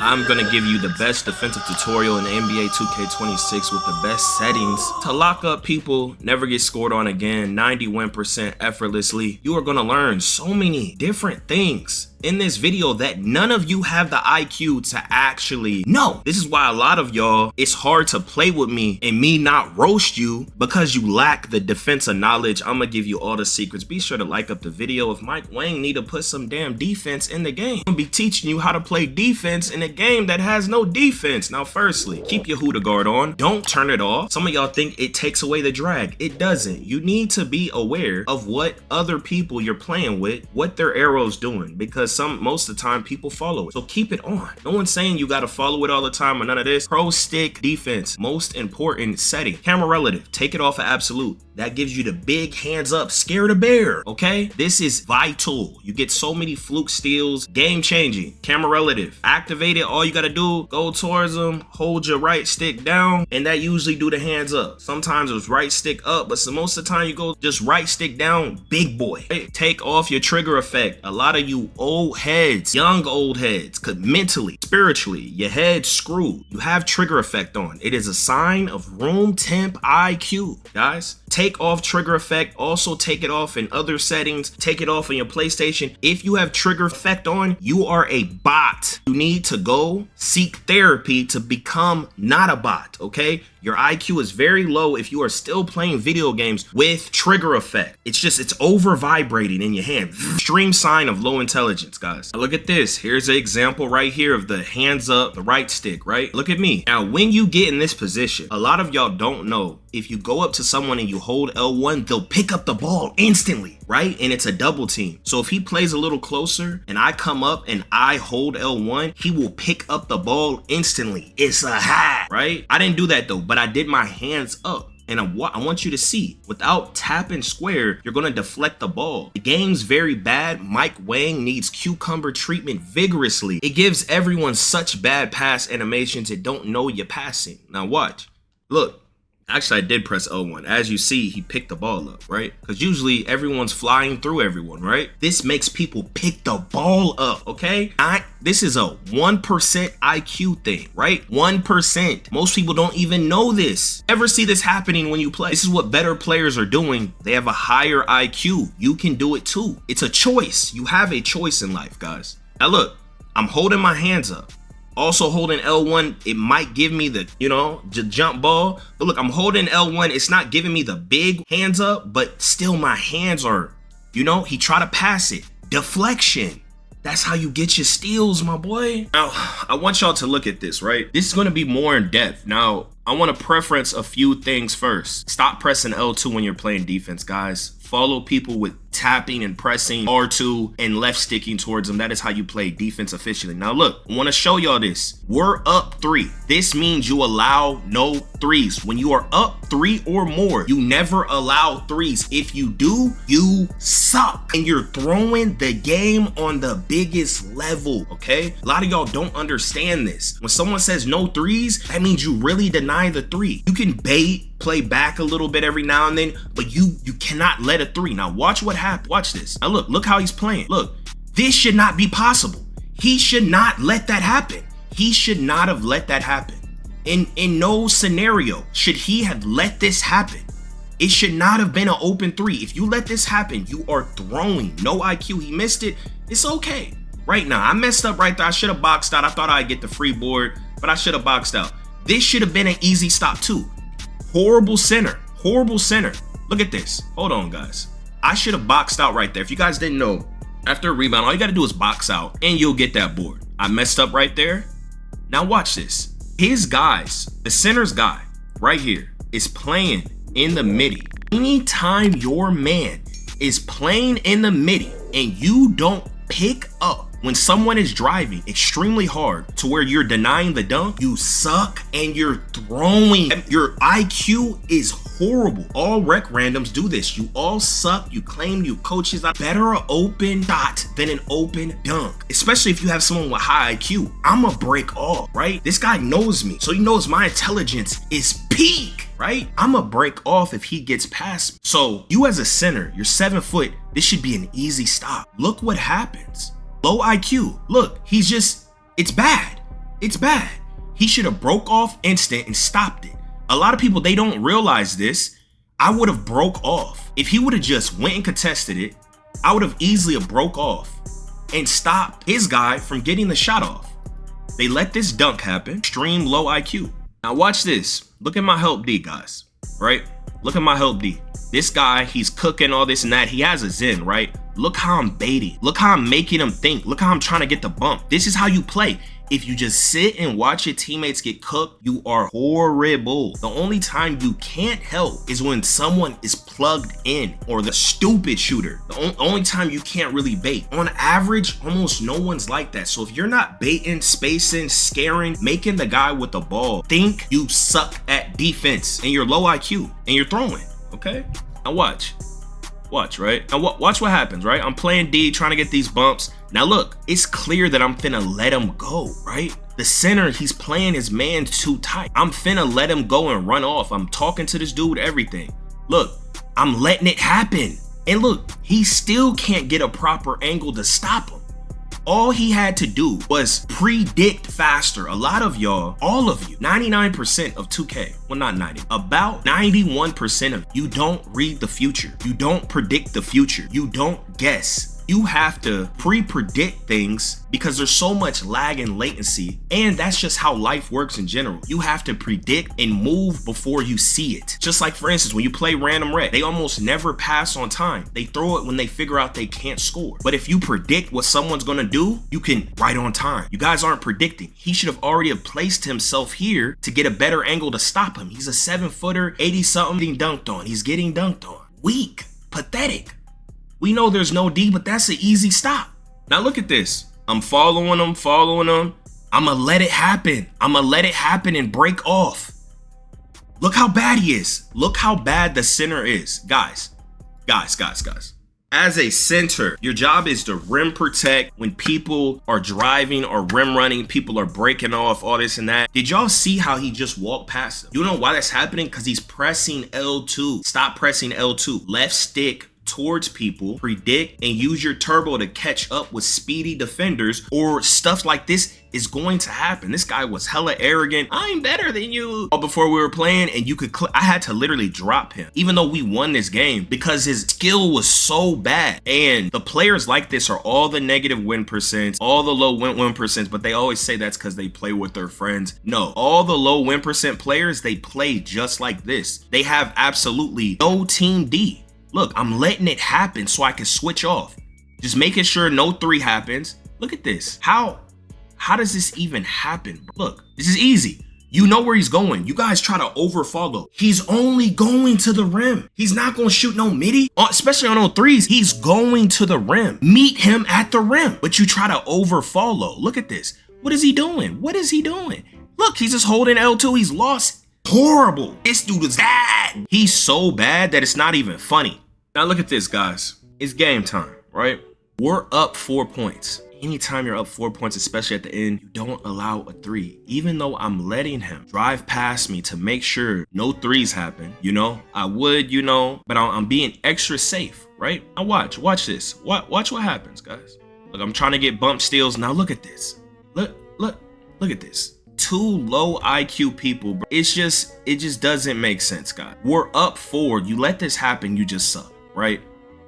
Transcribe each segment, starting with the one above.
I'm gonna give you the best defensive tutorial in NBA 2K26 with the best settings to lock up people, never get scored on again, 91% effortlessly. You are gonna learn so many different things in this video that none of you have the IQ to actually know. This is why a lot of y'all, it's hard to play with me and me not roast you because you lack the defensive knowledge. I'm gonna give you all the secrets. Be sure to like up the video. If Mike Wang need to put some damn defense in the game, I'm gonna be teaching you how to play defense in a game that has no defense. Now, firstly, keep your Huda guard on. Don't turn it off. Some of y'all think it takes away the drag. It doesn't. You need to be aware of what other people you're playing with, what their arrow's doing, because most of the time people follow it. So keep it on. No one's saying you got to follow it all the time or none of this. Pro stick defense, most important setting. Camera relative, take it off of absolute. That gives you the big hands up, scare the bear, okay? This is vital. You get so many fluke steals, game changing. Camera relative, activate it. All you gotta do, go towards them, hold your right stick down, and that usually do the hands up. Sometimes it's right stick up, but most of the time you go just right stick down, big boy. Hey, take off your trigger effect. A lot of you old heads, young old heads, could mentally, spiritually, your head screwed. You have trigger effect on. It is a sign of room temp IQ, guys. Take off trigger effect. Also take it off in other settings. Take it off on your PlayStation. If you have trigger effect on, you are a bot. You need to go seek therapy to become not a bot, okay? Your IQ is very low if you are still playing video games with trigger effect. It's over vibrating in your hand. Extreme sign of low intelligence, guys. Now look at this. Here's an example right here of the hands up, the right stick, right? Look at me. Now, when you get in this position, a lot of y'all don't know, if you go up to someone and you hold L1, they'll pick up the ball instantly, right? And it's a double team. So if he plays a little closer and I come up and I hold L1, he will pick up the ball instantly. It's a hack, right? I didn't do that though, but I did my hands up. And I want you to see, without tapping square, you're gonna deflect the ball. The game's very bad. Mike Wang needs cucumber treatment vigorously. It gives everyone such bad pass animations that don't know you're passing. Now watch, look. Actually, I did press L1. As you see, he picked the ball up, right? Because usually everyone's flying through everyone, right? This makes people pick the ball up, okay? This is a 1% IQ thing, right? 1%. Most people don't even know this. Ever see this happening when you play? This is what better players are doing. They have a higher IQ. You can do it too. It's a choice. You have a choice in life, guys. Now look, I'm holding my hands up. Also holding L1, it might give me the, jump ball. But look, I'm holding L1. It's not giving me the big hands up, but still my hands are, he tried to pass it. Deflection. That's how you get your steals, my boy. Now, I want y'all to look at this, right? This is going to be more in depth. Now, I want to preference a few things first. Stop pressing L2 when you're playing defense, guys. Follow people with tapping and pressing R2 and left sticking towards them. That is how you play defense efficiently. Now look, I want to show y'all this. We're up 3. This means you allow no threes. When you are up 3 or more, you never allow threes. If you do, you suck. And you're throwing the game on the biggest level, okay? A lot of y'all don't understand this. When someone says no threes, that means you really deny the 3. You can bait, play back a little bit every now and then, but you cannot let a 3. Now watch what happens. Watch this. Now look how he's playing. Look, this should not be possible. He should not let that happen. He should not have let that happen. In no scenario should he have let this happen. It should not have been an open 3. If you let this happen, you are throwing. No IQ. He missed it. It's okay. Right now, I messed up right there. I should have boxed out. I thought I'd get the free board, but I should have boxed out. This should have been an easy stop too. Horrible center. Horrible center. Look at this. Hold on, guys. I should have boxed out right there. If you guys didn't know, after a rebound, all you got to do is box out and you'll get that board. I messed up right there. Now watch this. His guys, the center's guy right here, is playing in the midi. Anytime your man is playing in the midi and you don't pick up when someone is driving extremely hard to where you're denying the dunk, you suck and you're throwing. Your IQ is horrible. All rec randoms do this. You all suck. You claim you coaches are better an open shot than an open dunk, especially if you have someone with high IQ. I'ma break off, right? This guy knows me, so he knows my intelligence is peak, right? I'ma break off if he gets past me. So you as a center, you're 7 foot. This should be an easy stop. Look what happens. Low IQ. Look, it's bad. It's bad. He should have broke off instant and stopped it. A lot of people, they don't realize this. I would have broke off. If he would have just went and contested it, I would have easily have broke off and stopped his guy from getting the shot off. They let this dunk happen. Extreme low IQ. Now watch this. Look at my help D, guys. Right? Look at my help D. This guy, he's cooking all this and that. He has a Zen, right? Look how I'm baiting. Look how I'm making him think. Look how I'm trying to get the bump. This is how you play. If you just sit and watch your teammates get cooked, you are horrible. The only time you can't help is when someone is plugged in or the stupid shooter. The only time you can't really bait. On average, almost no one's like that. So if you're not baiting, spacing, scaring, making the guy with the ball think, you suck at defense and you're low IQ and you're throwing, okay? Now watch, right? Now watch what happens, right? I'm playing D, trying to get these bumps. Now look, it's clear that I'm finna let him go, right? The center, he's playing his man too tight. I'm finna let him go and run off. I'm talking to this dude, everything. Look, I'm letting it happen. And look, he still can't get a proper angle to stop him. All he had to do was predict faster. A lot of y'all, all of you, 99% of 2K, well not 90, about 91% of you don't read the future. You don't predict the future. You don't guess. You have to pre-predict things because there's so much lag and latency, and that's just how life works in general. You have to predict and move before you see it. Just like, for instance, when you play random rec, they almost never pass on time. They throw it when they figure out they can't score. But if you predict what someone's gonna do, you can right on time. You guys aren't predicting. He should have already placed himself here to get a better angle to stop him. He's a 7-footer, 80-something, getting dunked on. He's getting dunked on. Weak, pathetic. We know there's no D, but that's an easy stop. Now look at this. I'm following him. I'ma let it happen. I'ma let it happen and break off. Look how bad he is. Look how bad the center is. Guys. As a center, your job is to rim protect when people are driving or rim running, people are breaking off, all this and that. Did y'all see how he just walked past him? You know why that's happening? Because he's pressing L2. Stop pressing L2. Left stick towards people, predict, and use your turbo to catch up with speedy defenders, or stuff like this is going to happen. This guy was hella arrogant. I'm better than you. Before we were playing, and you could I had to literally drop him, even though we won this game, because his skill was so bad. And the players like this are all the negative win percents, all the low win percents, but they always say that's because they play with their friends. No, all the low win percent players, they play just like this. They have absolutely no team D. Look, I'm letting it happen so I can switch off. Just making sure no 3 happens. Look at this. How does this even happen? Look, this is easy. You know where he's going. You guys try to overfollow. He's only going to the rim. He's not going to shoot no midi, especially on 3s. He's going to the rim. Meet him at the rim. But you try to overfollow. Look at this. What is he doing? What is he doing? Look, he's just holding L2. He's lost. Horrible. This dude is bad. He's so bad that it's not even funny. Now look at this, guys. It's game time, right? We're up 4 points. Anytime you're up 4 points, especially at the end, you don't allow a 3. Even though I'm letting him drive past me to make sure no 3s happen, you know? I would, you know, but I'm being extra safe, right? Now watch this. Watch what happens, guys. Look, I'm trying to get bump steals. Now look at this. Look at this. 2 low IQ people, bro. It just doesn't make sense, guys. We're up 4. You let this happen, you just suck, right?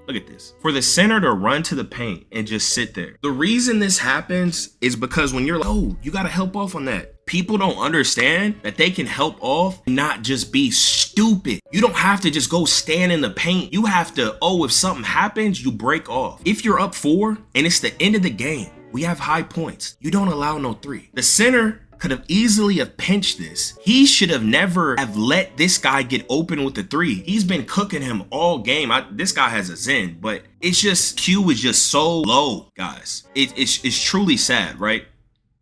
Look at this. For the center to run to the paint and just sit there. The reason this happens is because when you're like, oh, you gotta help off on that. People don't understand that they can help off and not just be stupid. You don't have to just go stand in the paint. You have to, if something happens, you break off. If you're up 4 and it's the end of the game, we have high points. You don't allow no 3. The center could have easily have pinched this. He should have never have let this guy get open with the 3. He's been cooking him all game. This guy has a Zen, but it's just, Q is just so low, guys. It's truly sad, right?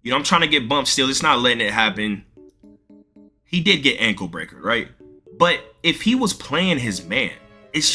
You know, I'm trying to get bumped still. It's not letting it happen. He did get ankle breaker, right? But if he was playing his man, it's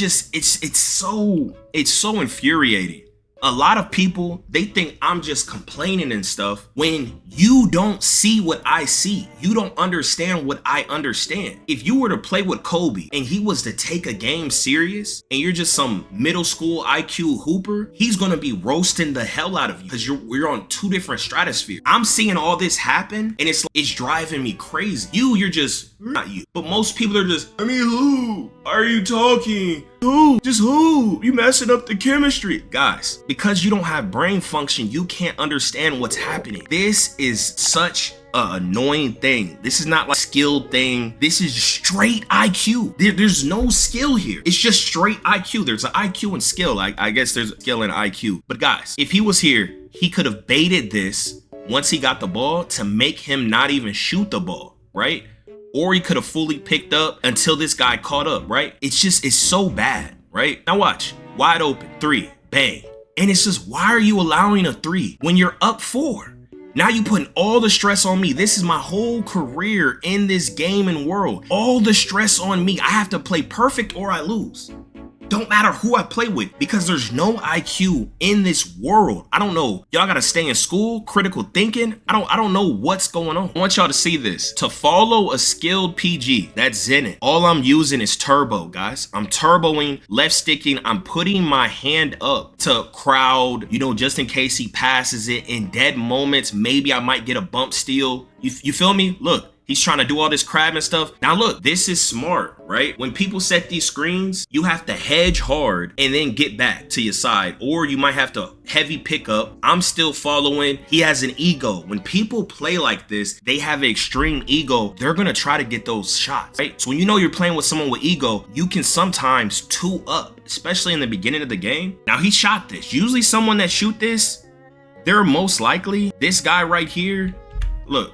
so infuriating. A lot of people, they think I'm just complaining and stuff when you don't see what I see. You don't understand what I understand. If you were to play with Kobe and he was to take a game serious and you're just some middle school IQ hooper, he's gonna be roasting the hell out of you because we're on two different stratospheres. I'm seeing all this happen and it's driving me crazy. You're just, not you, but most people are just, I mean, who are you talking? Who? Just who? You messing up the chemistry. Guys, because you don't have brain function, you can't understand what's happening. This is such an annoying thing. This is not like a skilled thing. This is straight IQ. There's no skill here. It's just straight IQ. There's an IQ and skill. I guess there's a skill and IQ. But guys, if he was here, he could have baited this once he got the ball to make him not even shoot the ball, right? Or he could have fully picked up until this guy caught up, right? It's so bad, right? Now watch, wide open, 3, bang. And it's just, why are you allowing a 3 when you're up 4? Now you putting all the stress on me. This is my whole career in this game and world. All the stress on me. I have to play perfect or I lose. Don't matter who I play with because there's no IQ in this world. I don't know. Y'all gotta stay in school, critical thinking. I don't know what's going on. I want y'all to see this. To follow a skilled PG, that's Zenners. All I'm using is turbo, guys. I'm turboing, left sticking. I'm putting my hand up to crowd, just in case he passes it. In dead moments, maybe I might get a bump steal. You feel me? Look. He's trying to do all this crab and stuff. Now look, this is smart, right? When people set these screens, you have to hedge hard and then get back to your side, or you might have to heavy pick up. I'm still following. He has an ego. When people play like this, they have an extreme ego. They're gonna try to get those shots, right? So when you're playing with someone with ego, you can sometimes 2 up, especially in the beginning of the game. Now he shot this. Usually someone that shoot this, they're most likely, this guy right here, look,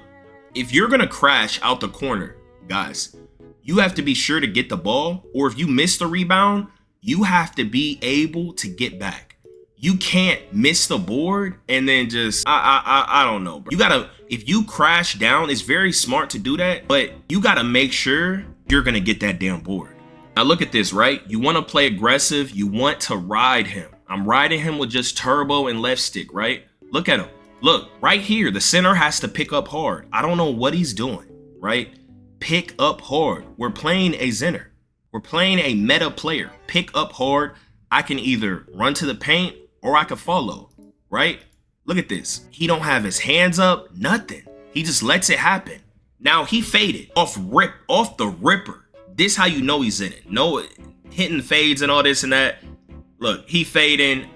if you're gonna crash out the corner, guys, you have to be sure to get the ball, or if you miss the rebound, you have to be able to get back. You can't miss the board and then just, I don't know, bro. You gotta, if you crash down, it's very smart to do that, but you gotta make sure you're gonna get that damn board. Now look at this, right? You wanna play aggressive, you want to ride him. I'm riding him with just turbo and left stick, right? Look at him. Look, right here, the center has to pick up hard. I don't know what he's doing, right? Pick up hard. We're playing a Zenners. We're playing a meta player. Pick up hard. I can either run to the paint or I can follow, right? Look at this. He don't have his hands up, nothing. He just lets it happen. Now he faded off the ripper. This how you know he's in it. No hitting fades and all this and that. Look, he fading.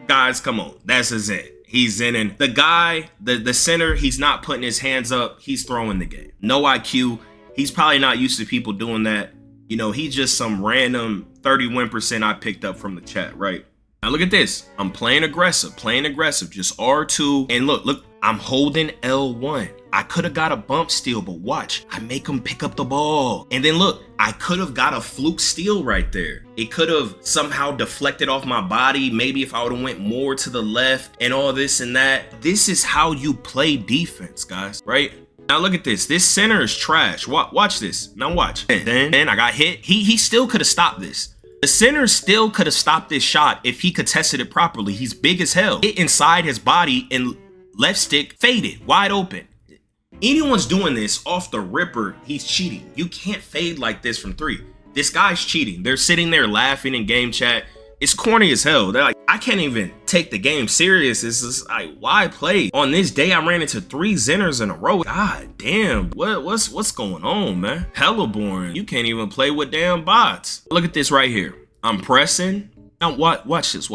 Guys, come on. That's his it. He's in it. The guy, the center, he's not putting his hands up. He's throwing the game. No IQ. He's probably not used to people doing that. He's just some random 31% I picked up from the chat, right? Now look at this. I'm playing aggressive, just R2. And look, I'm holding L1. I could have got a bump steal, but watch, I make him pick up the ball. And then look, I could have got a fluke steal right there. It could have somehow deflected off my body. Maybe if I would have went more to the left and all this and that. This is how you play defense, guys, right? Now look at this. This center is trash. Watch this. Now watch. Then I got hit. He still could have stopped this. The center still could have stopped this shot if he contested it properly. He's big as hell. Hit inside his body and left stick faded, wide open. Anyone's doing this off the ripper, he's cheating. You can't fade like this from 3. This guy's cheating. They're sitting there laughing in game chat. It's corny as hell. They're like, I can't even take the game serious. It's just like, why play? On this day, I ran into 3 Zenners in a row. God damn, what's going on, man? Hella boring. You can't even play with damn bots. Look at this right here. I'm pressing. Now watch this,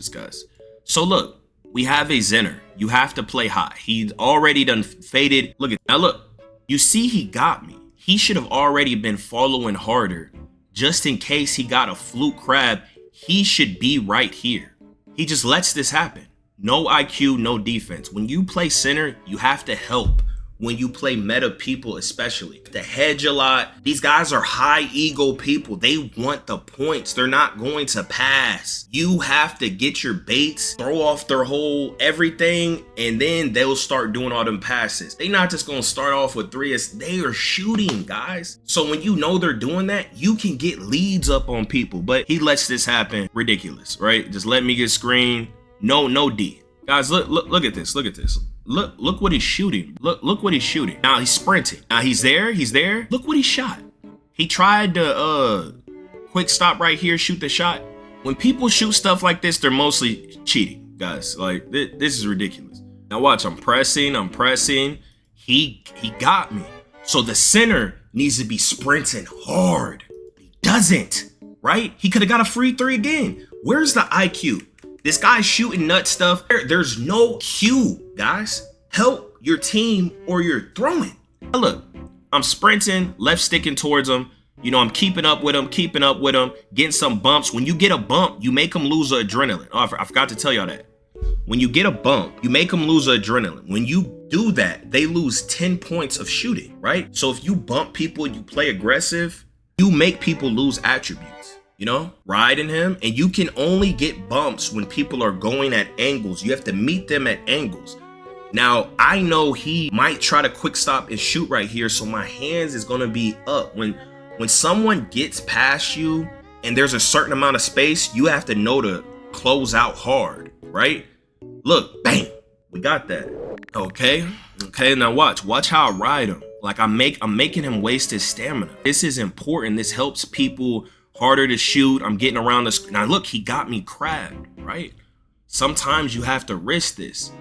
guys. So look, we have a Zenners. You have to play high. He's already done faded. Look at now. Look, you see he got me. He should have already been following harder just in case he got a fluke crab. He should be right here. He just lets this happen. No IQ, no defense. When you play center, you have to help. When you play meta people, especially, to hedge a lot. These guys are high ego people. They want the points. They're not going to pass. You have to get your baits, throw off their whole everything, and then they'll start doing all them passes. They're not just going to start off with 3. They are shooting, guys. So when you know they're doing that, you can get leads up on people. But he lets this happen. Ridiculous, right? Just let me get screen. No D. Guys, look at this. Look at this. Look what he's shooting. Look what he's shooting. Now he's sprinting. Now he's there. Look what he shot. He tried to quick stop right here, shoot the shot. When people shoot stuff like this, they're mostly cheating, guys. Like this is ridiculous. Now watch, I'm pressing. He got me. So the center needs to be sprinting hard. He doesn't, right? He could have got a free three again. Where's the IQ? This guy's shooting nut stuff. There's no cue, guys. Help your team or you're throwing. Now look, I'm sprinting, left sticking towards him. You know, I'm keeping up with him, getting some bumps. When you get a bump, you make him lose adrenaline. Oh, I forgot to tell y'all that. When you get a bump, you make them lose adrenaline. When you do that, they lose 10 points of shooting, right? So if you bump people and you play aggressive, you make people lose attributes. You know, riding him, and you can only get bumps when people are going at angles. You have to meet them at angles. Now, I know he might try to quick stop and shoot right here, so my hands is gonna be up. When someone gets past you and there's a certain amount of space, you have to know to close out hard, right? Look, bang, we got that. Okay, now watch how I ride him. Like I'm making him waste his stamina. This is important. This helps people harder to shoot. I'm getting around this. Now look, he got me crabbed, right? Sometimes you have to risk this.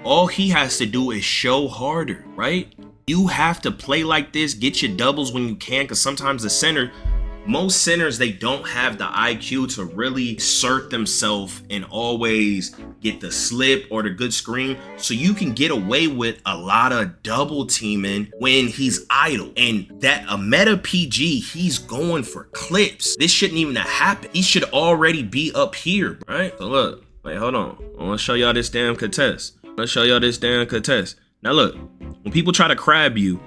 All he has to do is show harder, right? You have to play like this, get your doubles when you can, because sometimes most centers, they don't have the IQ to really assert themselves and always get the slip or the good screen. So you can get away with a lot of double teaming when he's idle. And that a meta PG, he's going for clips. This shouldn't even have happened. He should already be up here, right? So look, wait, hold on. I want to show y'all this damn contest. Now look, when people try to crab you,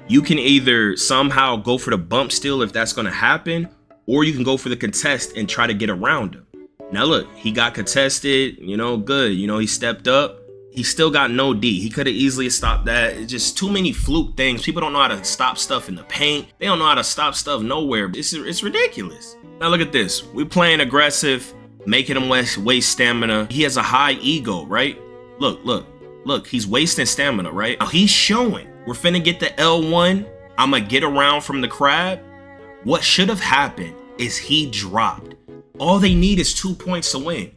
you can either somehow go for the bump steal if that's going to happen, or you can go for the contest and try to get around him. Now look, he got contested, you know, good. You know, he stepped up. He still got no D. He could have easily stopped that. It's just too many fluke things. People don't know how to stop stuff in the paint. They don't know how to stop stuff nowhere. It's ridiculous. Now look at this. We're playing aggressive, making him waste stamina. He has a high ego, right? Look, he's wasting stamina, right? Now he's showing. We're finna get the L1. I'ma get around from the crab. What should have happened is he dropped. All they need is 2 points to win.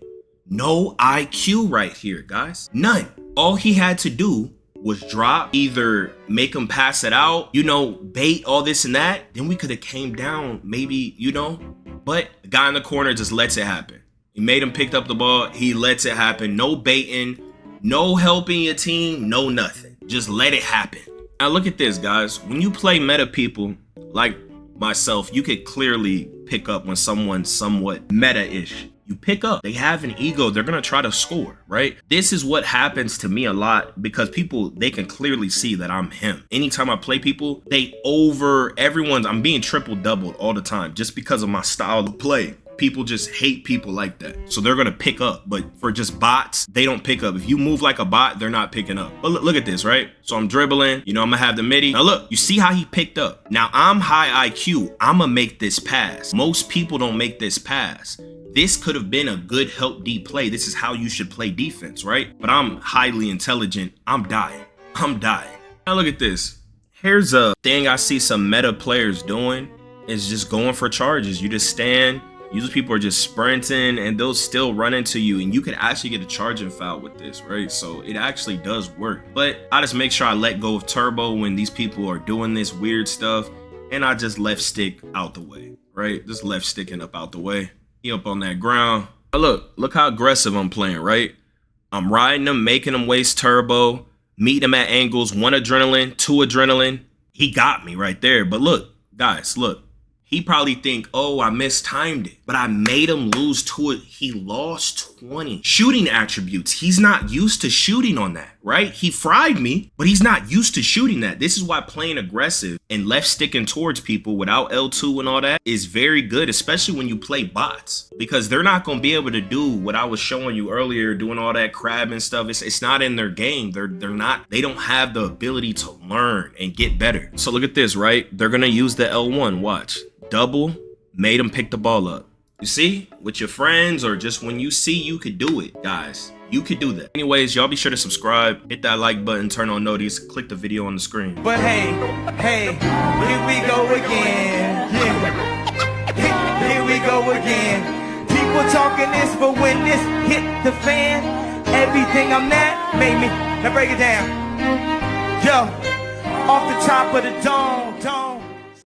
No IQ right here, guys. None. All he had to do was drop, either make him pass it out, you know, bait, all this and that. Then we could have came down, maybe, you know. But the guy in the corner just lets it happen. He made him pick up the ball. He lets it happen. No baiting, no helping your team, no nothing. Just let it happen. Now look at this, guys. When you play meta people like myself, you could clearly pick up when someone's somewhat meta-ish. You pick up, they have an ego, they're gonna try to score, right? This is what happens to me a lot because people, they can clearly see that I'm him. Anytime I play people, I'm being triple doubled all the time just because of my style of play. People just hate people like that. So they're gonna pick up, but for just bots, they don't pick up. If you move like a bot, they're not picking up. But look at this, right? So I'm dribbling, you know, I'm gonna have the midi. Now look, you see how he picked up. Now I'm high IQ, I'm gonna make this pass. Most people don't make this pass. This could have been a good help D play. This is how you should play defense, right? But I'm highly intelligent, I'm dying. Now look at this. Here's a thing I see some meta players doing, is just going for charges. You just stand, usually people are just sprinting and they'll still run into you, and you could actually get a charging foul with this, right? So it actually does work. But I just make sure I let go of turbo when these people are doing this weird stuff, and I just left stick out the way, right? Just left sticking up out the way. He up on that ground. But look how aggressive I'm playing, right? I'm riding him, making him waste turbo, meeting him at angles, 1 adrenaline, 2 adrenaline. He got me right there. But look, guys, look. He probably think, oh, I mistimed it, but I made him lose to it. He lost 20 shooting attributes. He's not used to shooting on that, right? He fried me, but he's not used to shooting that. This is why playing aggressive and left sticking towards people without L2 and all that is very good, especially when you play bots, because they're not going to be able to do what I was showing you earlier, doing all that crab and stuff. It's not in their game. They don't have the ability to learn and get better. So look at this, right? They're going to use the L1, watch. Double, made him pick the ball up. You see, with your friends or just when you see you could do it, guys. You could do that. Anyways, y'all be sure to subscribe, hit that like button, turn on notice, click the video on the screen. But hey, here we go again. Yeah. Here we go again. People talking this, but when this hit the fan, everything I'm at made me. Now break it down. Yo, off the top of the dome.